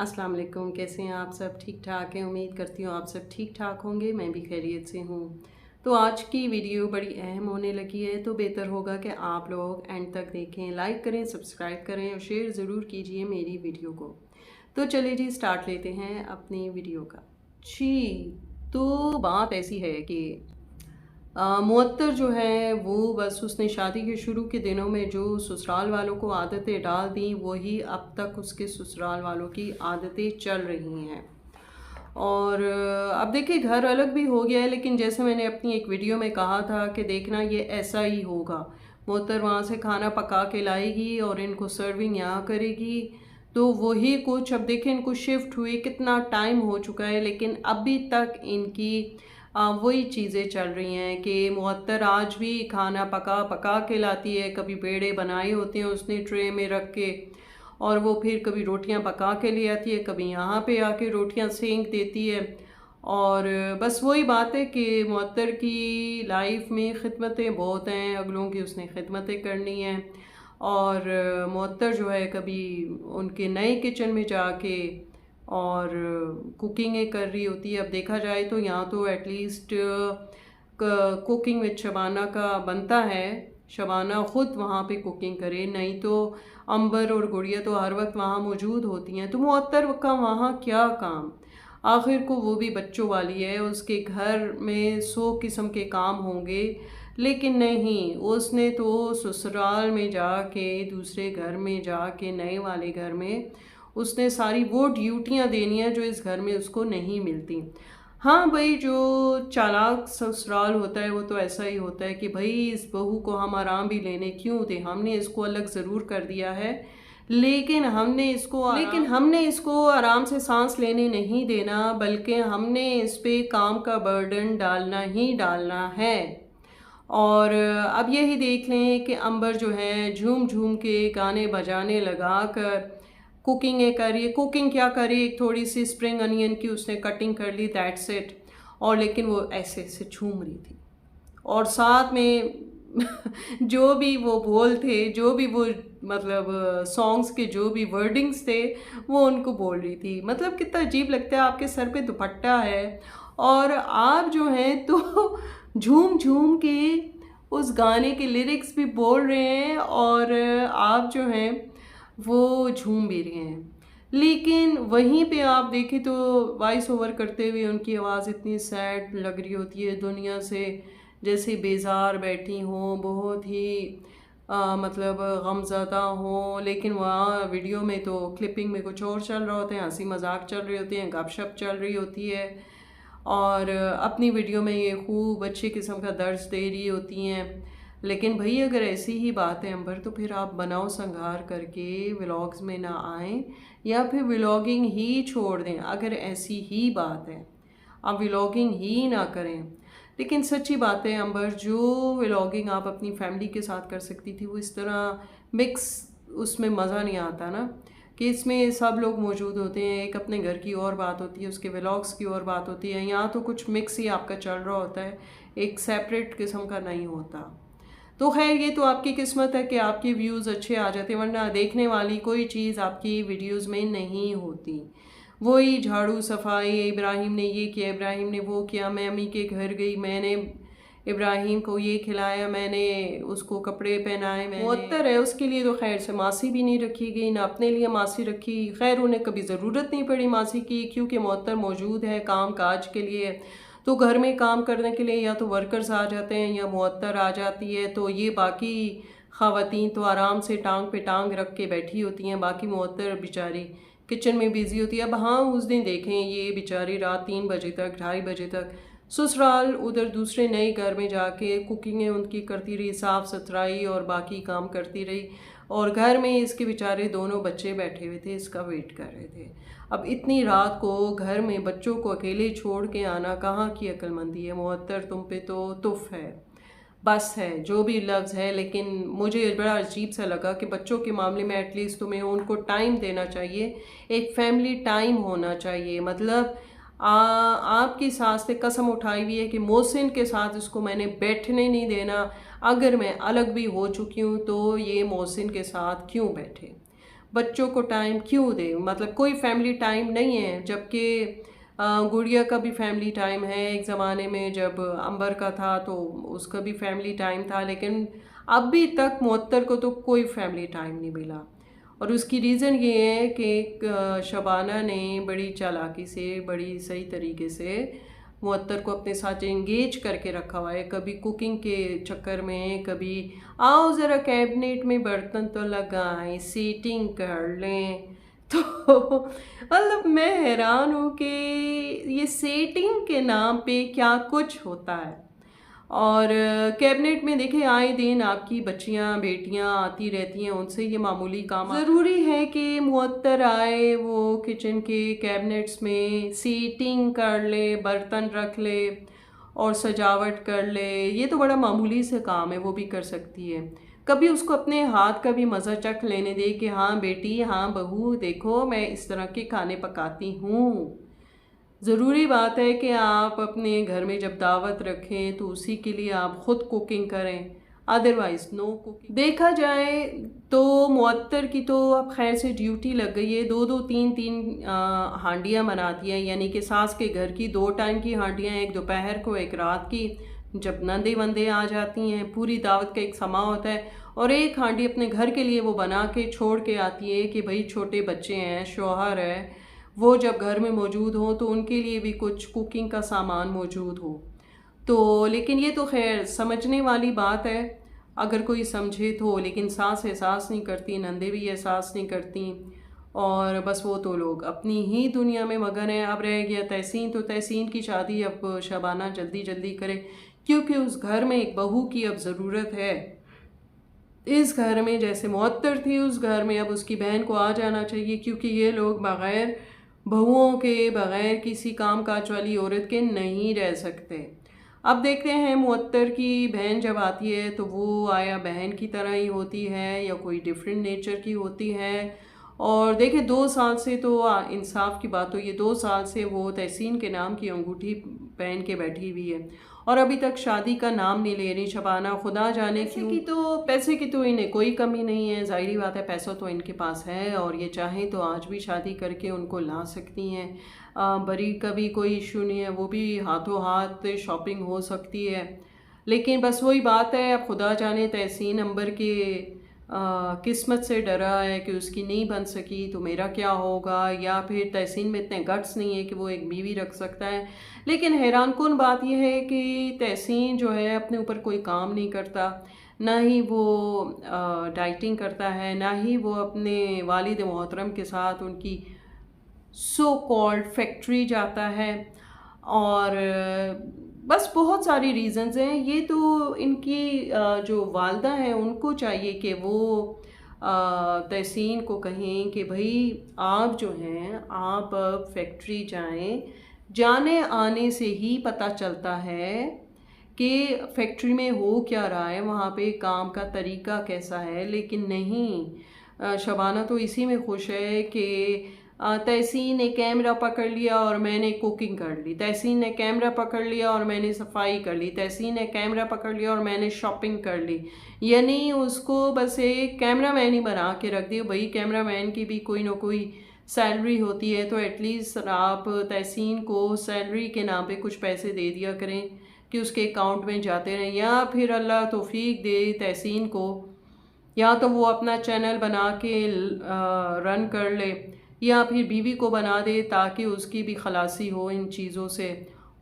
अस्सलाम वालेकुम। कैसे हैं आप सब? ठीक ठाक हैं। उम्मीद करती हूँ आप सब ठीक ठाक होंगे। मैं भी खैरियत से हूँ। तो आज की वीडियो बड़ी अहम होने लगी है, तो बेहतर होगा कि आप लोग एंड तक देखें, लाइक करें, सब्सक्राइब करें और शेयर ज़रूर कीजिए मेरी वीडियो को। तो चलिए जी, स्टार्ट लेते हैं अपनी वीडियो का। जी, तो बात ऐसी है कि मुअत्तर जो है वो बस उसने शादी के शुरू के दिनों में जो ससुराल वालों को आदतें डाल दी, वही अब तक उसके ससुराल वालों की आदतें चल रही हैं। और अब देखिए, घर अलग भी हो गया है, लेकिन जैसे मैंने अपनी एक वीडियो में कहा था कि देखना ये ऐसा ही होगा। मुअत्तर वहाँ से खाना पका के लाएगी और इनको सर्विंग यहाँ करेगी। तो वही कुछ, अब देखें इनको शिफ्ट हुए कितना टाइम हो चुका है, लेकिन अभी तक इनकी वही चीज़ें चल रही हैं कि मुअत्तर आज भी खाना पका पका के लाती है। कभी पेड़े बनाए होते हैं उसने ट्रे में रख के, और वो फिर कभी रोटियां पका के ले आती है, कभी यहाँ पे आके रोटियां सेंक देती है। और बस वही बात है कि मुअत्तर की लाइफ में खिदमतें बहुत हैं, अगलों की उसने खिदमतें करनी हैं। और मुअत्तर जो है कभी उनके नए किचन में जाके और कुकिंगें कर रही होती है। अब देखा जाए तो यहाँ तो एटलीस्ट कुकिंग विद शबाना का बनता है, शबाना ख़ुद वहाँ पे कुकिंग करे, नहीं तो अंबर और गुड़िया तो हर वक्त वहाँ मौजूद होती हैं। तो मुअत्तर का वहाँ क्या काम? आखिर को वो भी बच्चों वाली है, उसके घर में 100 किस्म के काम होंगे, लेकिन नहीं, उसने तो ससुराल में जाके, दूसरे घर में जाके, नए वाले घर में उसने सारी वो ड्यूटियाँ देनी हैं जो इस घर में उसको नहीं मिलती। हाँ भाई, जो चालाक ससुराल होता है वो तो ऐसा ही होता है कि भाई इस बहू को हम आराम भी लेने क्यों दें, हमने इसको अलग ज़रूर कर दिया है, लेकिन हमने इसको आराम से सांस लेने नहीं देना, बल्कि हमने इस पे काम का बर्डन डालना ही डालना है। और अब यही देख लें कि अंबर जो है झूम झूम के गाने बजाने लगा कर कुकिंग कर रही है। कुकिंग क्या कर रही है, एक थोड़ी सी स्प्रिंग अनियन की उसने कटिंग कर ली, दैट्स इट। और लेकिन वो ऐसे ऐसे झूम रही थी, और साथ में जो भी वो बोल थे, जो भी वो मतलब सॉन्ग्स के जो भी वर्डिंग्स थे, वो उनको बोल रही थी। मतलब कितना अजीब लगता है, आपके सर पे दुपट्टा है और आप जो हैं तो झूम झूम के उस गाने के लिरिक्स भी बोल रहे हैं, और आप जो हैं वो झूम भी रहे हैं। लेकिन वहीं पे आप देखें तो वॉइस ओवर करते हुए उनकी आवाज़ इतनी सैड लग रही होती है, दुनिया से जैसे बेजार बैठी हों, बहुत ही मतलब गमज़दा हों। लेकिन वहाँ वीडियो में तो क्लिपिंग में कुछ और चल रहा होता है, हंसी मजाक चल रही होती है, गपशप चल रही होती है, और अपनी वीडियो में ये खूब अच्छी किस्म का दर्ज दे रही होती हैं। लेकिन भाई अगर ऐसी ही बात है अंबर, तो फिर आप बनाओ संघार करके व्लॉग्स में ना आएँ, या फिर व्लॉगिंग ही छोड़ दें। अगर ऐसी ही बात है, आप व्लॉगिंग ही ना करें। लेकिन सच्ची बात है अंबर, जो व्लॉगिंग आप अपनी फैमिली के साथ कर सकती थी, वो इस तरह मिक्स उसमें मज़ा नहीं आता ना, कि इसमें सब लोग मौजूद होते हैं, एक अपने घर की और बात होती है, उसके व्लॉग्स की और बात होती है। यहाँ तो कुछ मिक्स ही आपका चल रहा होता है, एक सेपरेट किस्म का नहीं होता। तो खैर, ये तो आपकी किस्मत है कि आपके व्यूज़ अच्छे आ जाते, वरना देखने वाली कोई चीज़ आपकी वीडियोस में नहीं होती। वही झाड़ू सफाई, इब्राहिम ने ये किया, इब्राहिम ने वो किया, मैं अम्मी के घर गई, मैंने इब्राहिम को ये खिलाया, मैंने उसको कपड़े पहनाए, मैंने मुअत्तर है उसके लिए तो खैर से मासी भी नहीं रखी गई, ना अपने लिए मासी रखी। खैर उन्हें कभी ज़रूरत नहीं पड़ी मासी की, क्योंकि मुअत्तर मौजूद है काम काज के लिए। तो घर में काम करने के लिए या तो वर्कर्स आ जाते हैं या मुअत्तर आ जाती है, तो ये बाकी ख़वातीन तो आराम से टांग पे टांग रख के बैठी होती हैं, बाकी मुअत्तर बेचारी किचन में बिजी होती है। अब हाँ, उस दिन देखें ये बेचारी रात 3 बजे तक, 2:30 बजे तक ससुराल उधर दूसरे नए घर में जाके कुकिंगें उनकी करती रही, साफ़ सुथराई और बाकी काम करती रही, और घर में इसके बेचारे दोनों बच्चे बैठे हुए थे, इसका वेट कर रहे थे। अब इतनी रात को घर में बच्चों को अकेले छोड़ के आना कहाँ की अक्लमंदी है। मुअत्तर तुम पे तो तुफ है, बस है, जो भी लफ्ज़ है। लेकिन मुझे बड़ा अजीब सा लगा कि बच्चों के मामले में एटलीस्ट तुम्हें उनको टाइम देना चाहिए, एक फैमिली टाइम होना चाहिए। मतलब आपकी सास ने कसम उठाई हुई है कि मोहसिन के साथ इसको मैंने बैठने नहीं देना, अगर मैं अलग भी हो चुकी हूँ तो ये मोहसिन के साथ क्यों बैठे। बच्चों को टाइम क्यों दे, मतलब कोई फैमिली टाइम नहीं है, जबकि गुड़िया का भी फैमिली टाइम है। एक ज़माने में जब अंबर का था तो उसका भी फैमिली टाइम था, लेकिन अभी तक मुअत्तर को तो कोई फैमिली टाइम नहीं मिला। और उसकी रीज़न ये है कि शबाना ने बड़ी चालाकी से, बड़ी सही तरीके से मुअत्तर को अपने साथ एंगेज करके रखा हुआ है। कभी कुकिंग के चक्कर में, कभी आओ ज़रा कैबिनेट में बर्तन तो लगाएं, सीटिंग कर लें। तो मतलब मैं हैरान हूँ कि ये सेटिंग के नाम पे क्या कुछ होता है। और कैबिनेट में देखें आए दिन आपकी बच्चियां बेटियां आती रहती हैं, उनसे ये मामूली काम ज़रूरी है कि मुअत्तर आए वो किचन के कैबिनेट्स में सीटिंग कर ले, बर्तन रख ले और सजावट कर ले। ये तो बड़ा मामूली से काम है, वो भी कर सकती है। कभी उसको अपने हाथ का भी मज़ा चख लेने दे कि हाँ बेटी, हाँ बहू, देखो मैं इस तरह के खाने पकाती हूँ। ज़रूरी बात है कि आप अपने घर में जब दावत रखें तो उसी के लिए आप ख़ुद कुकिंग करें, अदरवाइज़ नो कुकिंग। देखा जाए तो मुअत्तर की तो अब खैर से ड्यूटी लग गई है, दो दो तीन तीन हांडियाँ बनाती हैं, यानी कि सास के घर की 2 टाइम की हांडियाँ, एक दोपहर को एक रात की, जब नंदे वंदे आ जाती हैं पूरी दावत का एक समा होता है। और एक हांडी अपने घर के लिए वो बना के छोड़ के आती है कि भाई छोटे बच्चे हैं, शौहर है, वो जब घर में मौजूद हो तो उनके लिए भी कुछ कुकिंग का सामान मौजूद हो। तो लेकिन ये तो खैर समझने वाली बात है, अगर कोई समझे तो। लेकिन सास एहसास नहीं करती, नंदे भी एहसास नहीं करती, और बस वो तो लोग अपनी ही दुनिया में मगन है। अब रह गया तहसीन, तो तहसीन की शादी अब शबाना जल्दी जल्दी करे, क्योंकि उस घर में एक बहू की अब ज़रूरत है। इस घर में जैसे मुअत्तर थी, उस घर में अब उसकी बहन को आ जाना चाहिए, क्योंकि ये लोग बग़ैर बहुओं के, बग़ैर किसी काम काज वाली औरत के नहीं रह सकते। अब देखते हैं मुअत्तर की बहन जब आती है तो वो आया बहन की तरह ही होती है या कोई डिफरेंट नेचर की होती है। और देखिए 2 साल से तो इंसाफ की बात हो, ये 2 साल से वो तहसीन के नाम की अंगूठी पहन के बैठी हुई है और अभी तक शादी का नाम नहीं ले रही शबाना। खुदा जाने क्यों। पैसे की तो इन्हें कोई कमी नहीं है, ज़ाहिरी बात है, पैसा तो इनके पास है और ये चाहें तो आज भी शादी करके उनको ला सकती हैं। बरी का भी कोई इशू नहीं है, वो भी हाथों हाथ शॉपिंग हो सकती है। लेकिन बस वही बात है, अब खुदा जाने तहसीन अंबर के किस्मत से डरा है कि उसकी नहीं बन सकी तो मेरा क्या होगा, या फिर तहसीन में इतने गट्स नहीं है कि वो एक बीवी रख सकता है। लेकिन हैरान कुन बात यह है कि तहसीन जो है अपने ऊपर कोई काम नहीं करता, ना ही वो डाइटिंग करता है, ना ही वो अपने वालिद मोहतरम के साथ उनकी सो कॉल्ड फैक्ट्री जाता है। और बस बहुत सारी रीज़न्स हैं। ये तो इनकी जो वालदा हैं उनको चाहिए कि वो तहसीन को कहें कि भाई आप जो हैं आप फैक्ट्री जाएं, जाने आने से ही पता चलता है कि फैक्ट्री में हो क्या रहा है, वहाँ पे काम का तरीका कैसा है। लेकिन नहीं, शबाना तो इसी में खुश है कि तहसीन ने कैमरा पकड़ लिया और मैंने कुकिंग कर ली, तहसीन ने कैमरा पकड़ लिया और मैंने सफाई कर ली, तहसीन ने कैमरा पकड़ लिया और मैंने शॉपिंग कर ली। यानी उसको बस एक कैमरा मैन ही बना के रख दिया। भाई कैमरा मैन की भी कोई ना कोई सैलरी होती है, तो एटलीस्ट आप तहसीन को सैलरी के नाम पे कुछ पैसे दे दिया करें कि उसके अकाउंट में जाते रहें, या फिर अल्लाह तौफीक दे तहसीन को, या तो वो अपना चैनल बना के रन कर ले, या फिर बीवी को बना दे ताकि उसकी भी खलासी हो इन चीज़ों से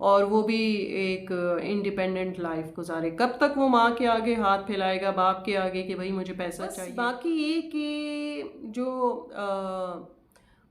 और वो भी एक इंडिपेंडेंट लाइफ गुजारे। कब तक वो माँ के आगे हाथ फैलाएगा, बाप के आगे कि भाई मुझे पैसा चाहिए। बाकी ये कि जो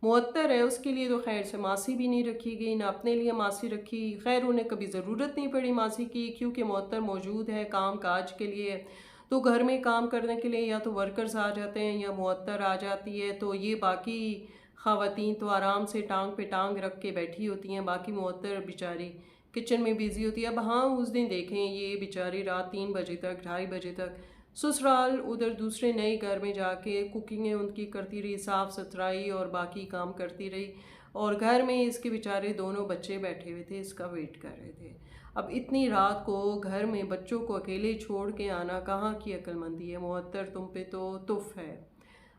मुअत्तर है उसके लिए तो खैर से मासी भी नहीं रखी गई, ना अपने लिए मासी रखी। खैर उन्हें कभी ज़रूरत नहीं पड़ी मासी की, क्योंकि मुअत्तर मौजूद है काम काज के लिए। तो घर में काम करने के लिए या तो वर्कर्स आ जाते हैं या मुअत्तर आ जाती है, तो ये बाकी ख़वातीन तो आराम से टांग पे टांग रख के बैठी होती हैं, बाकी मुअत्तर बेचारी किचन में बिज़ी होती है। अब हाँ, उस दिन देखें ये बेचारी रात 3 बजे तक, 2:30 बजे तक ससुराल उधर दूसरे नए घर में जाके कुकिंगें उनकी करती रही, साफ़ सुथराई और बाकी काम करती रही, और घर में इसके बेचारे दोनों बच्चे बैठे हुए थे, इसका वेट कर रहे थे। अब इतनी रात को घर में बच्चों को अकेले छोड़ के आना कहाँ की अक्लमंदी है। मुअत्तर तुम पे तो तुफ है।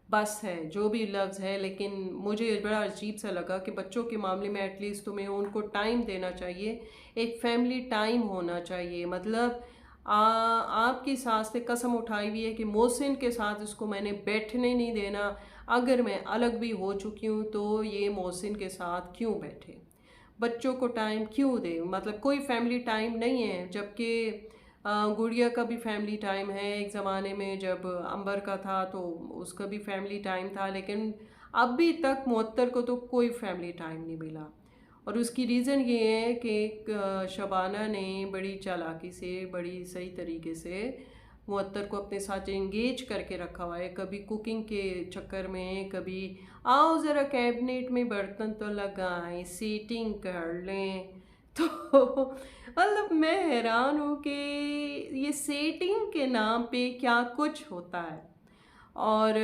बस है, जो भी लफ्ज़ है, लेकिन मुझे बड़ा अजीब सा लगा कि बच्चों के मामले में एटलीस्ट तुम्हें उनको टाइम देना चाहिए, एक फैमिली टाइम होना चाहिए। मतलब आपकी सास ने कसम उठाई हुई है कि मोहसिन के साथ इसको मैंने बैठने नहीं देना, अगर मैं अलग भी हो चुकी हूँ तो ये मोहसिन के साथ क्यों बैठे, बच्चों को टाइम क्यों दे, मतलब कोई फैमिली टाइम नहीं है। जबकि गुड़िया का भी फैमिली टाइम है, एक ज़माने में जब अंबर का था तो उसका भी फैमिली टाइम था, लेकिन अभी तक मुअत्तर को तो कोई फैमिली टाइम नहीं मिला। और उसकी रीज़न ये है कि शबाना ने बड़ी चालाकी से, बड़ी सही तरीके से मुअत्तर को अपने साथ एंगेज करके रखा हुआ है। कभी कुकिंग के चक्कर में, कभी आओ ज़रा कैबिनेट में बर्तन तो लगाएं, सीटिंग कर लें। तो मतलब मैं हैरान हूँ कि ये सेटिंग के नाम पे क्या कुछ होता है। और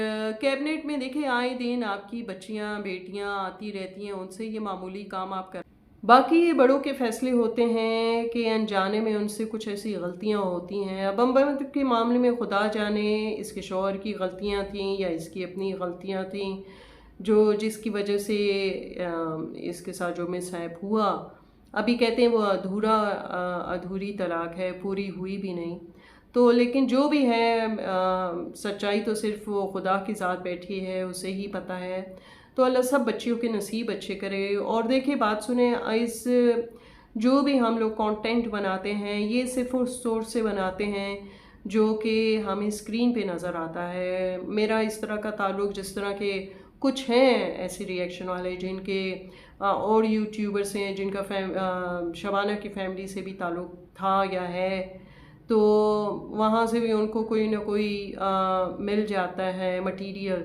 कैबिनेट में देखिए आए दिन आपकी बच्चियाँ बेटियाँ आती रहती हैं, उनसे ये मामूली काम आप कर, बाकी ये बड़ों के फैसले होते हैं कि अनजाने में उनसे कुछ ऐसी गलतियां होती हैं। अब अम्बर के मामले में खुदा जाने इसके शौहर की गलतियां थीं या इसकी अपनी गलतियां थीं जो जिसकी वजह से इसके साथ जो मिसहैप हुआ, अभी कहते हैं वो अधूरी तलाक है, पूरी हुई भी नहीं। तो लेकिन जो भी है सच्चाई तो सिर्फ वो खुदा की ज़ात बैठी है, उसे ही पता है। तो अल्लाह सब बच्चियों के नसीब अच्छे करे। और देखिए बात सुने, इस जो भी हम लोग कंटेंट बनाते हैं ये सिर्फ उस सोर्स से बनाते हैं जो कि हमें स्क्रीन पे नज़र आता है। मेरा इस तरह का ताल्लुक़, जिस तरह के कुछ हैं ऐसे रिएक्शन वाले जिनके और यूट्यूबर्स हैं जिनका शबाना की फैमिली से भी ताल्लुक़ था या है, तो वहाँ से भी उनको कोई ना कोई मिल जाता है मटेरियल।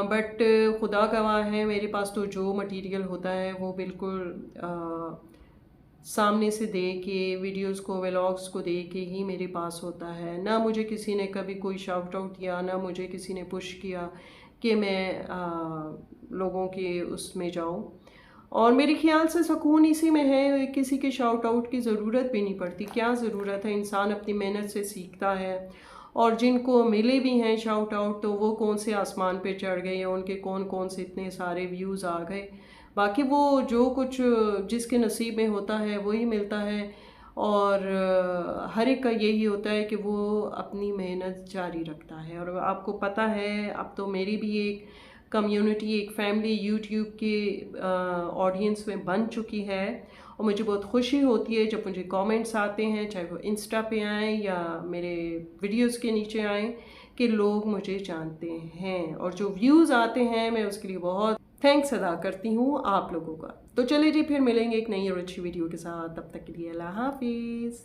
बट खुदा गवाह है, मेरे पास तो जो मटेरियल होता है वो बिल्कुल सामने से दे के, वीडियोस को, व्लॉग्स को दे के ही मेरे पास होता है। ना मुझे किसी ने कभी कोई शाउट आउट किया, ना मुझे किसी ने पुश किया कि मैं लोगों के उसमें जाऊं। और मेरे ख्याल से सुकून इसी में है, किसी के शाउट आउट की ज़रूरत भी नहीं पड़ती। क्या ज़रूरत है, इंसान अपनी मेहनत से सीखता है। और जिनको मिले भी हैं शाउट आउट तो वो कौन से आसमान पे चढ़ गए, या उनके कौन कौन से इतने सारे व्यूज़ आ गए। बाकी वो जो कुछ जिसके नसीब में होता है वही मिलता है। और हर एक का यही होता है कि वो अपनी मेहनत जारी रखता है। और आपको पता है अब तो मेरी भी एक कम्युनिटी, एक फैमिली यूट्यूब के ऑडियंस में बन चुकी है। और मुझे बहुत खुशी होती है जब मुझे कमेंट्स आते हैं, चाहे वो इंस्टा पे आएँ या मेरे वीडियोस के नीचे आएँ, कि लोग मुझे जानते हैं। और जो व्यूज़ आते हैं मैं उसके लिए बहुत थैंक्स अदा करती हूँ आप लोगों का। तो चलिए जी, फिर मिलेंगे एक नई और अच्छी वीडियो के साथ। तब तक के लिए अल्लाह हाफिज़।